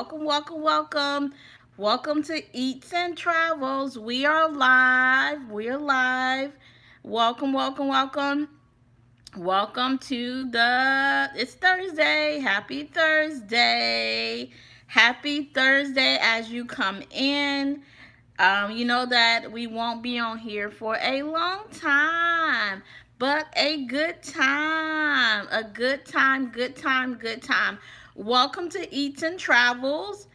Welcome, welcome, welcome. Welcome to Eats and Travels. We are live. We are live. Welcome, welcome, welcome. Welcome to it's Thursday. Happy Thursday. Happy Thursday as you come in. You know that we won't be on here for a long time, but a good time. A good time, good time, good time. Welcome to Eats and Travels.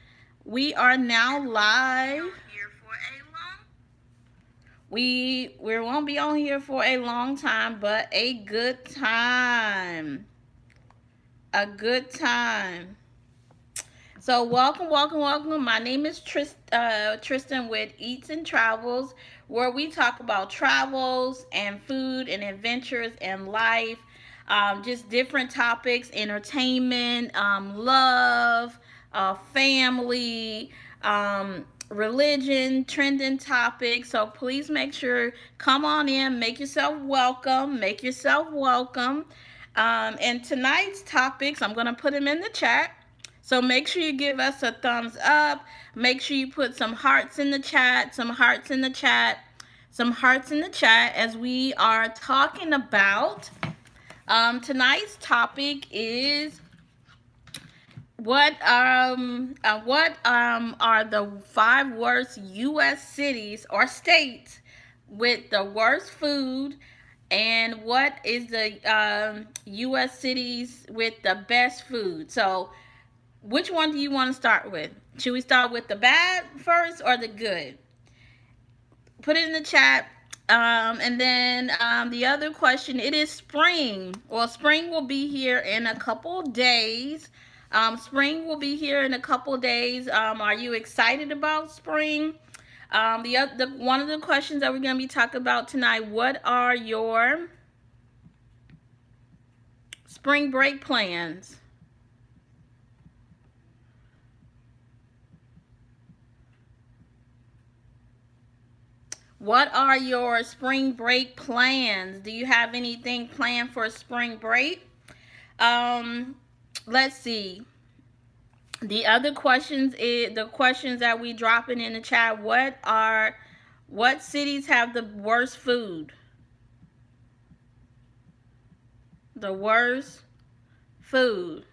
We are now live. We won't be on here for a long time, but a good time. A good time. So welcome, welcome, welcome. My name is Tristan with Eats and Travels, where we talk about travels and food and adventures and life, just different topics, entertainment, love, family, religion, trending topics. So please make sure, come on in, make yourself welcome, make yourself welcome. And tonight's topics, I'm going to put them in the chat. So make sure you give us a thumbs up. Make sure you put some hearts in the chat, some hearts in the chat, some hearts in the chat as we are talking about tonight's topic is what are the five worst U.S. cities or states with the worst food, and what is the U.S. cities with the best food? So which one do you want to start with? Should we start with the bad first or the good? Put it in the chat. And then the other question, it is spring. Well, spring will be here in a couple days. Spring will be here in a couple days. Are you excited about spring? One of the questions that we're going to be talking about tonight, what are your spring break plans? What are your spring break plans? Do you have anything planned for spring break? Let's see. The other questions is the questions that we dropping in the chat. What cities have the worst food? The worst food.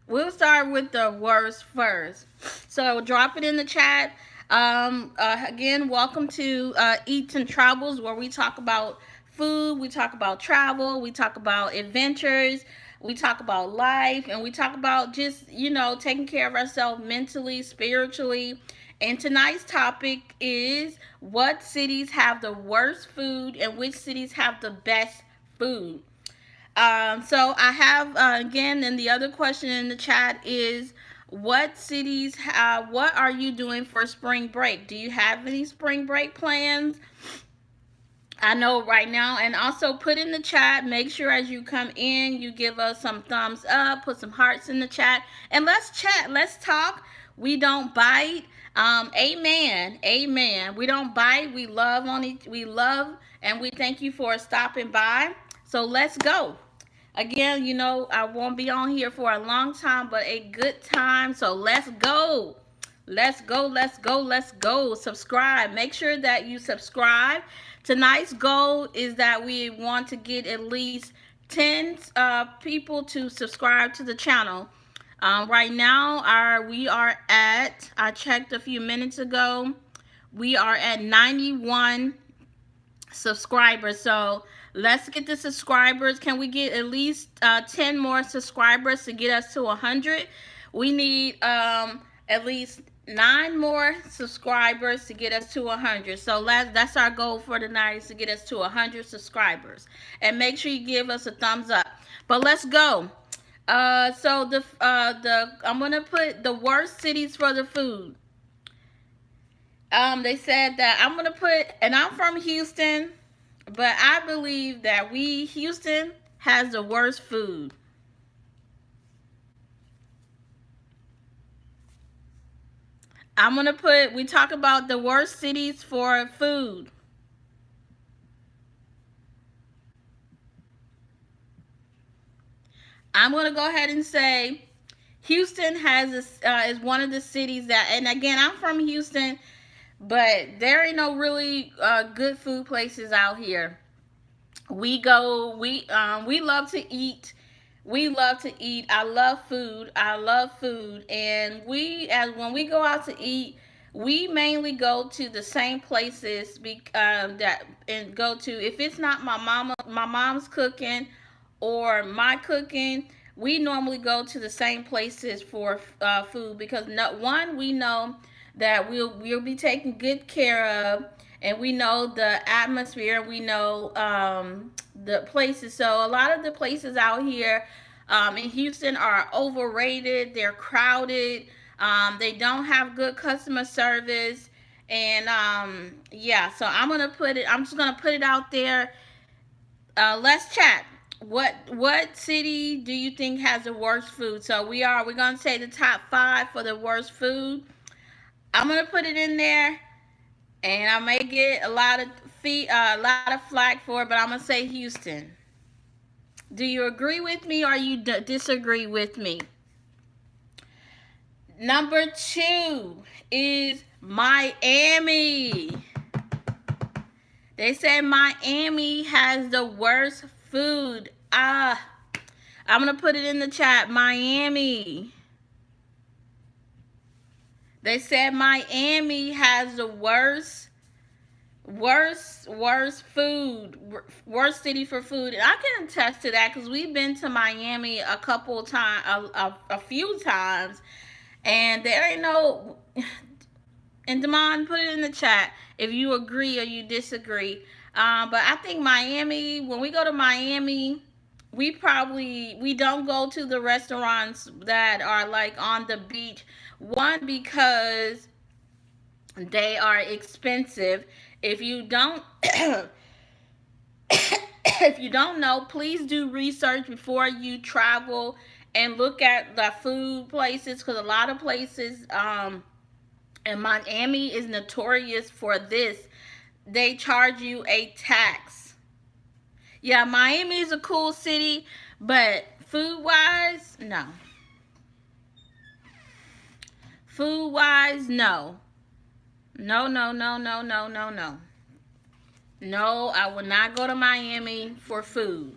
We'll start with the worst first. So drop it in the chat. Again, welcome to Eats and Travels, where we talk about food, we talk about travel, we talk about adventures, we talk about life, and we talk about just, taking care of ourselves mentally, spiritually. And tonight's topic is what cities have the worst food and which cities have the best food. So I have again, and the other question in the chat is, what cities have? What are you doing for spring break? Do you have any spring break plans? I know right now, and also put in the chat. Make sure as you come in, you give us some thumbs up, put some hearts in the chat, and let's chat. Let's talk. We don't bite. Amen. Amen. We don't bite. We love on each. We love, and we thank you for stopping by. So let's go. Again, I won't be on here for a long time, but a good time. So let's go. Let's go, let's go, let's go. Subscribe. Make sure that you subscribe. Tonight's goal is that we want to get at least 10 people to subscribe to the channel. Right now, we are at, I checked a few minutes ago, we are at 91 subscribers. So let's get the subscribers. Can we get at least 10 more subscribers to get us to 100? We need at least 9 more subscribers to get us to 100. So that's our goal for tonight, is to get us to 100 subscribers. And make sure you give us a thumbs up. But let's go. So I'm gonna put the worst cities for the food. They said that I'm gonna put, and I'm from Houston, but I believe that Houston has the worst food. I'm gonna put, we talk about the worst cities for food. I'm gonna go ahead and say Houston is one of the cities that, and again, I'm from Houston, but there ain't no really good food places out here. We love to eat. We love to eat. I love food. I love food. And we, as when we go out to eat, we mainly go to the same places that and go to, if it's not my mom's cooking or my cooking, we normally go to the same places for food, because no, one, we know that we'll be taken good care of, and we know the atmosphere, we know the places. So a lot of the places out here in Houston are overrated. They're crowded. They don't have good customer service, and yeah. So I'm just gonna put it out there. Let's chat. What city do you think has the worst food? So we're gonna say the top five for the worst food. I'm gonna put it in there, and I may get a lot of flack for it, but I'm gonna say Houston. Do you agree with me, or you disagree with me? Number two is Miami. They said Miami has the worst food. I'm gonna put it in the chat. Miami. They said Miami has the worst food, worst city for food. And I can attest to that because we've been to Miami a couple of times, a few times, and there ain't no. And Damon, put it in the chat if you agree or you disagree. But I think Miami, when we go to Miami, we don't go to the restaurants that are like on the beach. One, because they are expensive. If you don't if you don't know, please do research before you travel and look at the food places, because a lot of places and Miami is notorious for this. They charge you a tax. Yeah, Miami is a cool city, but food wise, no. Food wise, no. No, no, no, no, no, no, no. No, I will not go to Miami for food.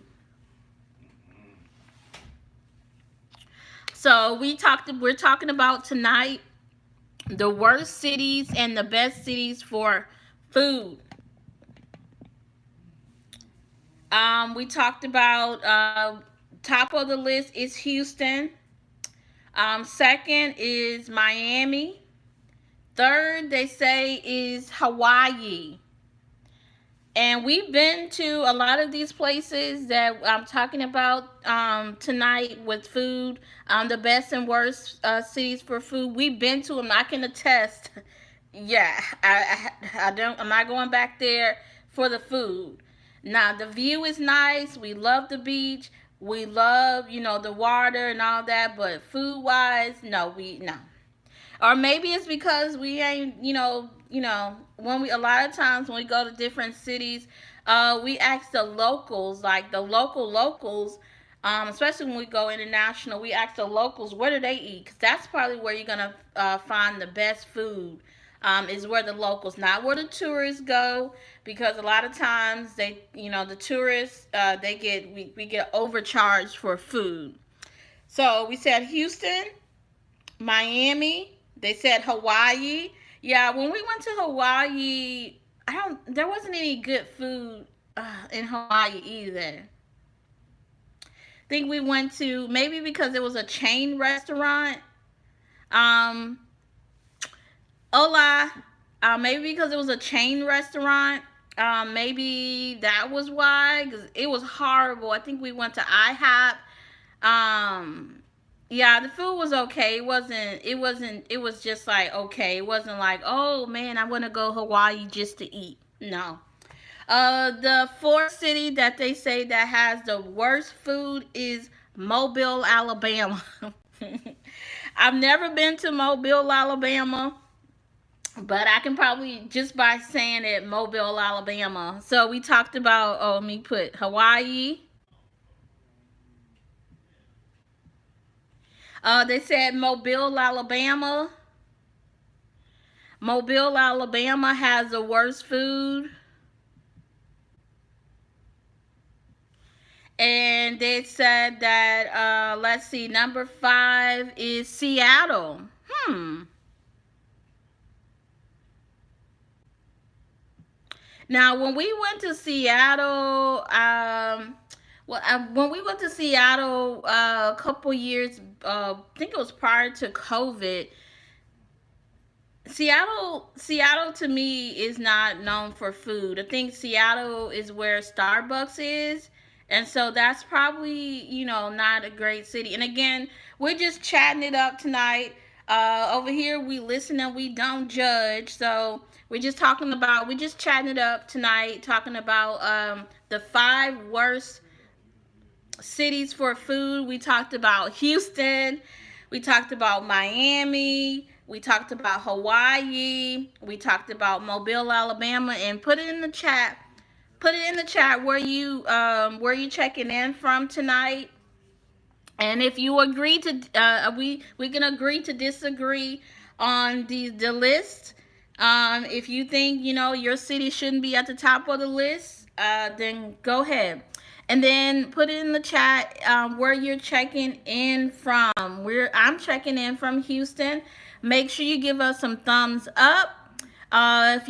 So we're talking about tonight the worst cities and the best cities for food. We talked about top of the list is Houston. Second is Miami. Third, they say, is Hawaii. And we've been to a lot of these places that I'm talking about tonight with food. The best and worst cities for food. We've been to them. I can attest. Yeah, I don't. I'm not going back there for the food. Now the view is nice. We love the beach. We love, the water and all that. But food wise, no. Or maybe it's because we ain't, when we, a lot of times when we go to different cities, we ask the locals, like the locals, especially when we go international, we ask the locals, where do they eat? Because that's probably where you're going to find the best food, is where the locals, not where the tourists go, because a lot of times the tourists, we get overcharged for food. So we said Houston, Miami. They said Hawaii. Yeah, when we went to Hawaii, there wasn't any good food in Hawaii either. I think we went to, maybe because it was a chain restaurant. Um, Hola. Maybe because it was a chain restaurant. Maybe that was why, because it was horrible. I think we went to IHOP. Yeah, the food was okay. It was just like okay. It wasn't like, oh man, I want to go Hawaii just to eat. No. The fourth city that they say that has the worst food is Mobile, Alabama. I've never been to Mobile, Alabama, but I can probably, just by saying it, Mobile, Alabama. So we talked about, let me put Hawaii. They said Mobile, Alabama. Mobile, Alabama has the worst food. And they said that, let's see, number 5 is Seattle. Hmm. Now, when we went to Seattle, when we went to Seattle a couple years, I think it was prior to COVID. Seattle to me is not known for food. I think Seattle is where Starbucks is. And so that's probably, not a great city. And again, we're just chatting it up tonight. Over here we listen and we don't judge. So we're just chatting it up tonight, talking about the 5 worst cities for food. We talked about Houston. We talked about Miami. We talked about Hawaii. We talked about Mobile, Alabama, and put it in the chat. Put it in the chat where you checking in from tonight. And if you agree to, we can agree to disagree on the list. If you think your city shouldn't be at the top of the list, then go ahead, and then put it in the chat where you're checking in from. I'm checking in from Houston. Make sure you give us some thumbs up. If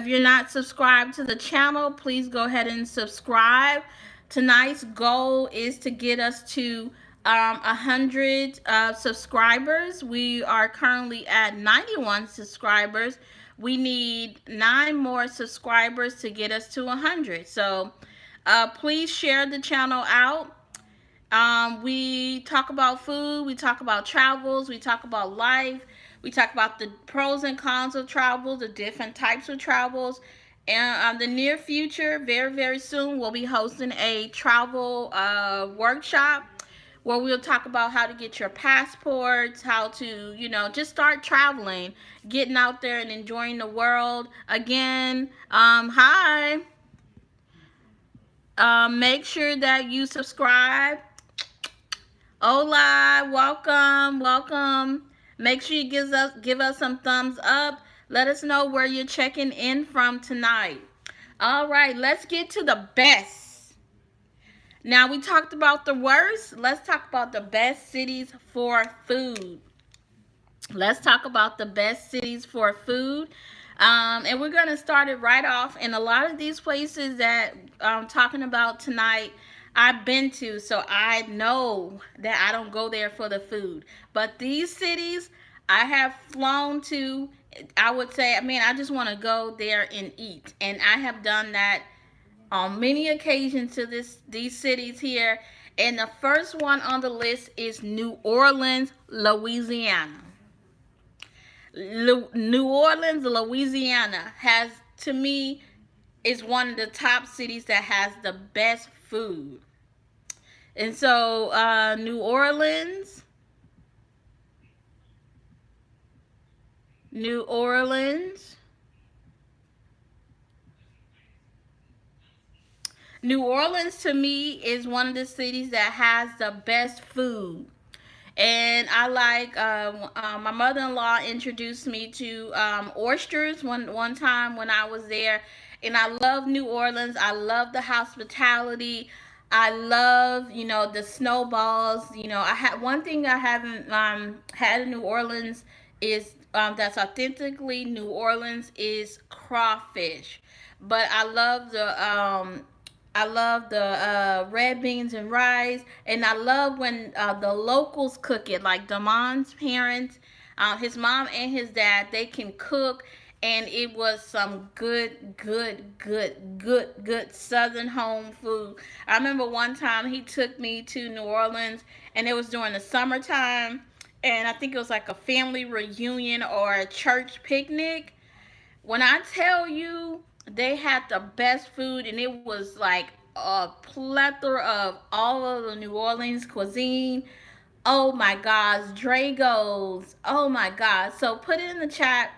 you're not subscribed to the channel, please go ahead and subscribe. Tonight's goal is to get us to 100 subscribers. We are currently at 91 subscribers. We need 9 more subscribers to get us to 100. So please share the channel out. We talk about food, we talk about travels, we talk about life, we talk about the pros and cons of travel, the different types of travels. And the near future, very, very soon, we'll be hosting a travel workshop where we'll talk about how to get your passports, how to, just start traveling, getting out there and enjoying the world. Again, hi. Make sure that you subscribe. Hola, welcome, welcome. Make sure you give us some thumbs up. Let us know where you're checking in from tonight. All right, let's get to the best. Now we talked about the worst. Let's talk about the best cities for food. Let's talk about the best cities for food. And we're going to start it right off. And a lot of these places that I'm talking about tonight, I've been to, so I know that I don't go there for the food. But these cities I have flown to, I would say, I just want to go there and eat. And I have done that on many occasions to these cities here. And the first one on the list is New Orleans, Louisiana. New Orleans, Louisiana has, to me, is one of the top cities that has the best food. And so, New Orleans, New Orleans to me is one of the cities that has the best food. And I like my mother-in-law introduced me to oysters one time when I was there, and I love New Orleans. I love the hospitality. I love the snowballs. I had one thing I haven't had in New Orleans is that's authentically New Orleans is crawfish, but I love the red beans and rice, and I love when the locals cook it. Like Damon's parents, his mom and his dad, they can cook, and it was some good Southern home food. I remember one time he took me to New Orleans, and it was during the summertime, and I think it was like a family reunion or a church picnic. When I tell you they had the best food, and it was like a plethora of all of the New Orleans cuisine. Oh my gosh, Dragos. Oh my god. So put it in the chat.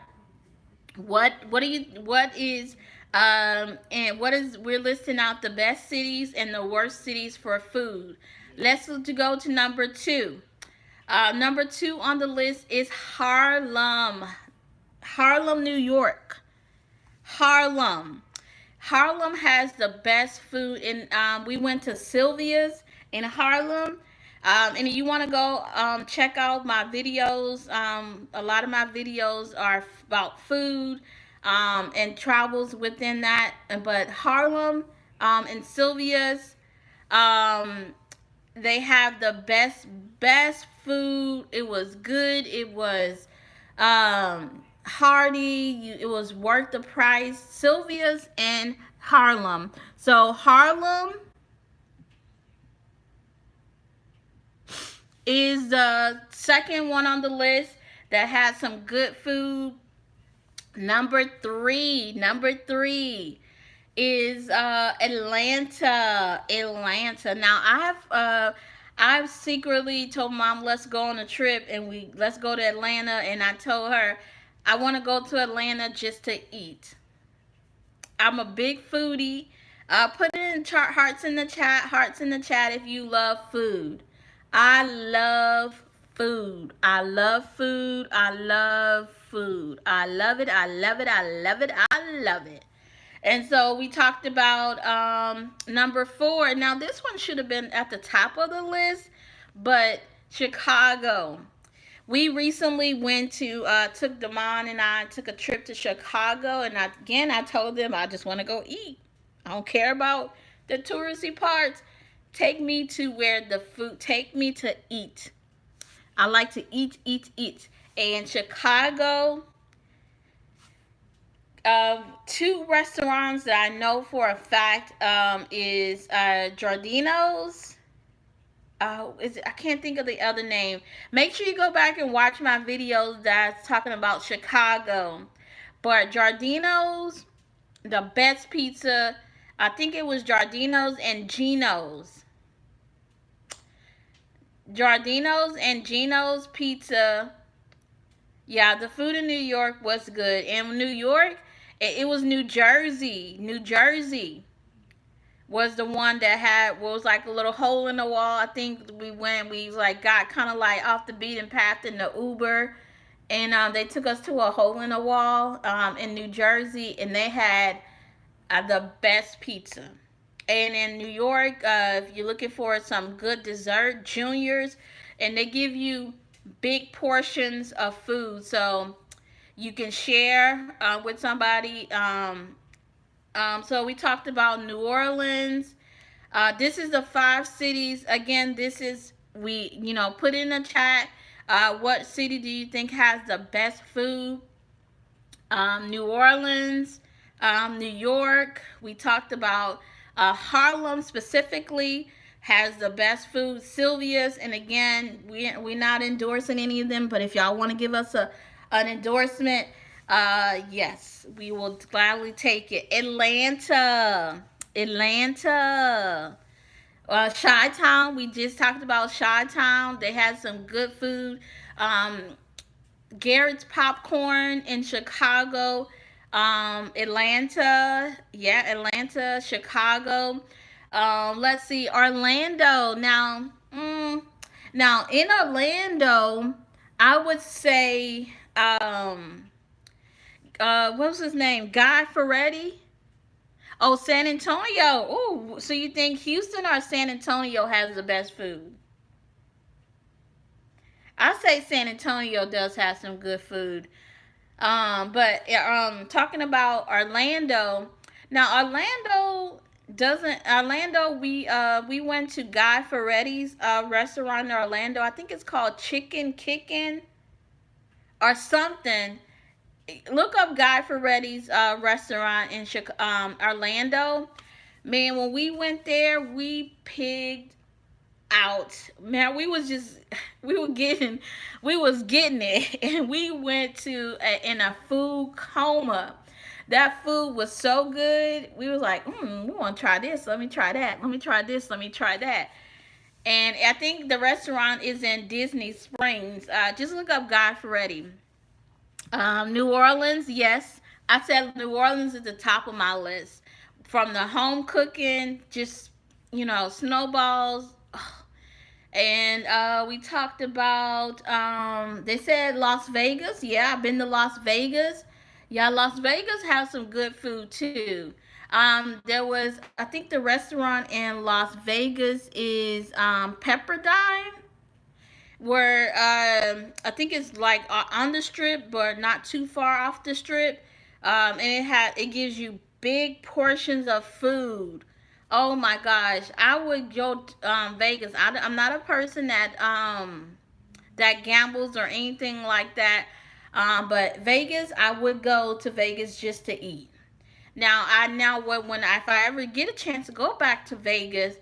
What is and what is we're listing out the best cities and the worst cities for food. Let's go to number 2. Number two on the list is Harlem. Harlem, New York. Harlem. Harlem has the best food. In we went to Sylvia's in Harlem. And if you want to go check out my videos, a lot of my videos are about food and travels within that. But Harlem and Sylvia's, um, they have the best food. It was good. It was hearty. It was worth the price. Sylvia's in Harlem. So Harlem is the second one on the list that has some good food. Number three is Atlanta. Atlanta. Now I've secretly told mom let's go on a trip and let's go to Atlanta, and I told her I want to go to Atlanta just to eat. I'm a big foodie. Put it in hearts in the chat. Hearts in the chat if you love food. I love food. I love food. I love food. I love it. I love it. I love it. I love it. And so we talked about number four. Now this one should have been at the top of the list, but Chicago. We recently went to took Damon and I took a trip to Chicago, and I told them I just want to go eat. I don't care about the touristy parts. Take me to where the food. Take me to eat. I like to eat, eat, eat. And Chicago, two restaurants that I know for a fact is Giardino's. I can't think of the other name. Make sure you go back and watch my videos that's talking about Chicago. But Giardino's, the best pizza. I think it was Giardino's and Gino's. Giardino's and Gino's pizza. Yeah, the food in New York was good. In New York, it was New Jersey. New Jersey was the one that had was like a little hole in the wall. I think we like got kind of like off the beaten path in the Uber, and they took us to a hole in the wall in New Jersey, and they had the best pizza. And in New York, if you're looking for some good dessert, Juniors, and they give you big portions of food, so you can share with somebody. So we talked about New Orleans. This is the five cities. Again, this is put in the chat. What city do you think has the best food? New Orleans, New York. We talked about Harlem specifically has the best food. Sylvia's, and again, we're not endorsing any of them, but if y'all want to give us an endorsement, yes, we will gladly take it. Atlanta. Chi-Town, we just talked about Chi-Town. They had some good food. Um, Garrett's Popcorn in Chicago. Atlanta, Chicago. Let's see, Orlando. Now in Orlando, I would say, what was his name? Guy Ferretti. Oh, San Antonio. Oh, so you think Houston or San Antonio has the best food? I say San Antonio does have some good food. But talking about Orlando. Now Orlando, we went to Guy Ferretti's restaurant in Orlando. I think it's called Chicken Kickin' or something. Look up Guy Ferretti's restaurant in Orlando. Man, when we went there, we pigged out. Man, we was getting it, and we went to in a food coma. That food was so good. We was like, we want to try this. Let me try that. Let me try this. Let me try that. And I think the restaurant is in Disney Springs. Just look up Guy Ferretti. New Orleans, yes. I said New Orleans is the top of my list. From the home cooking, just snowballs. And we talked about, they said Las Vegas. Yeah, I've been to Las Vegas. Yeah, Las Vegas has some good food too. There was, I think the restaurant in Las Vegas is Pepperdine, where I think it's like on the strip, but not too far off the strip. And it gives you big portions of food. Oh my gosh, I would go to Vegas. I'm not a person that gambles or anything like that. But Vegas, I would go to Vegas just to eat. Now if I ever get a chance to go back to Vegas,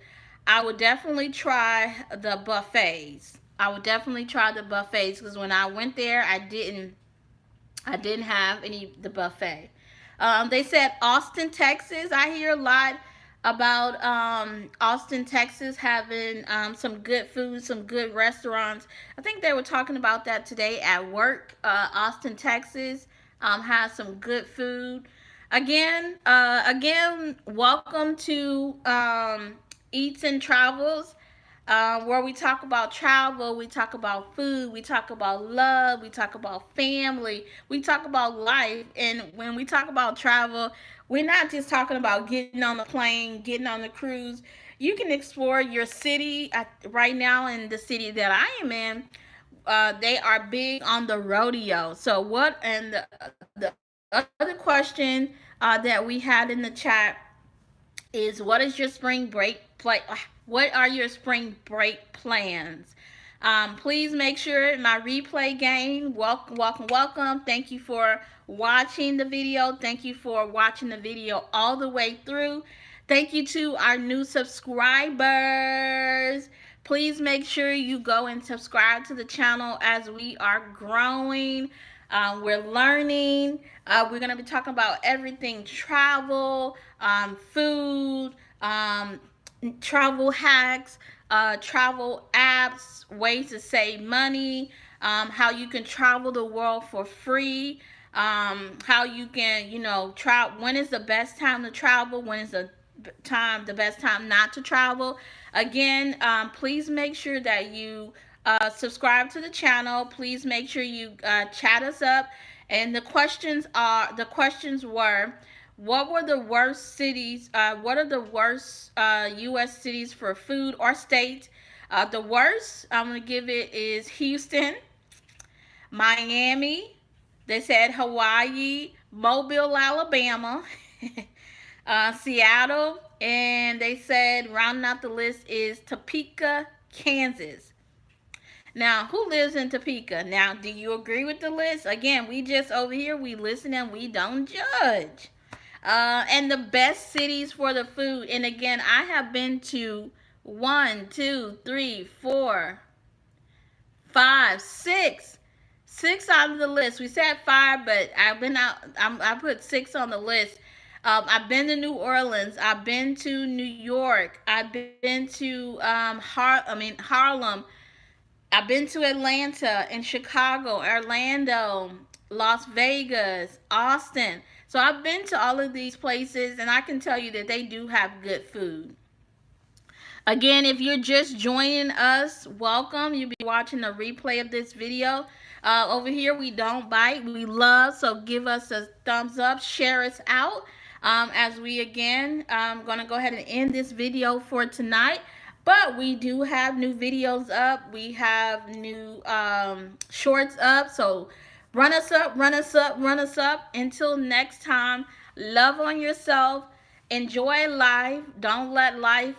I would definitely try the buffets. I would definitely try the buffets because when I went there, I didn't have any the buffet. They said Austin, Texas. I hear a lot about Austin, Texas having some good food, some good restaurants. I think they were talking about that today at work. Austin, Texas has some good food. Again, welcome to Eats and Travels, where we talk about travel, we talk about food, we talk about love, we talk about family, we talk about life. And when we talk about travel, we're not just talking about getting on the plane, getting on the cruise. You can explore your city. Right now, in the city that I am in, they are big on the rodeo. So, what, and the other question that we had in the chat is, what is your spring break play? What are your spring break plans? Please make sure my replay game. Welcome, welcome, welcome. Thank you for watching the video. Thank you for watching the video all the way through. Thank you to our new subscribers. Please make sure you go and subscribe to the channel as we are growing. We're learning. We're going to be talking about everything travel, food, travel hacks, travel apps, ways to save money, how you can travel the world for free, how you can, travel. When is the best time to travel? When is the best time not to travel? Again, please make sure that you subscribe to the channel. Please make sure you chat us up. And the questions were, what were the worst cities? What are the worst U.S. cities for food or states? The worst I'm gonna give it is Houston, Miami. They said Hawaii, Mobile, Alabama, Seattle, and they said rounding out the list is Topeka, Kansas. Now, who lives in Topeka? Now, do you agree with the list? Again, we just over here, we listen and we don't judge. And the best cities for the food. And again, I have been to one, two, three, four, five, six out of the list. We said five, but I've been out. I put six on the list. I've been to New Orleans. I've been to New York. I've been to Harlem. I've been to Atlanta and Chicago, Orlando, Las Vegas, Austin. So I've been to all of these places, and I can tell you that they do have good food. Again, if you're just joining us, welcome. You'll be watching a replay of this video. Over here, we don't bite, we love. So give us a thumbs up, share us out. As we again, I'm going to go ahead and end this video for tonight. But we do have new videos up. We have new shorts up. So run us up, run us up, run us up. Until next time, love on yourself. Enjoy life. Don't let life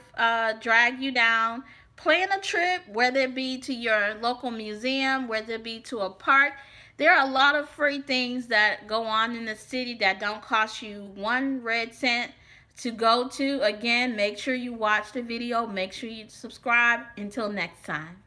drag you down. Plan a trip, whether it be to your local museum, whether it be to a park. There are a lot of free things that go on in the city that don't cost you one red cent to go to. Again, make sure you watch the video. Make sure you subscribe. Until next time.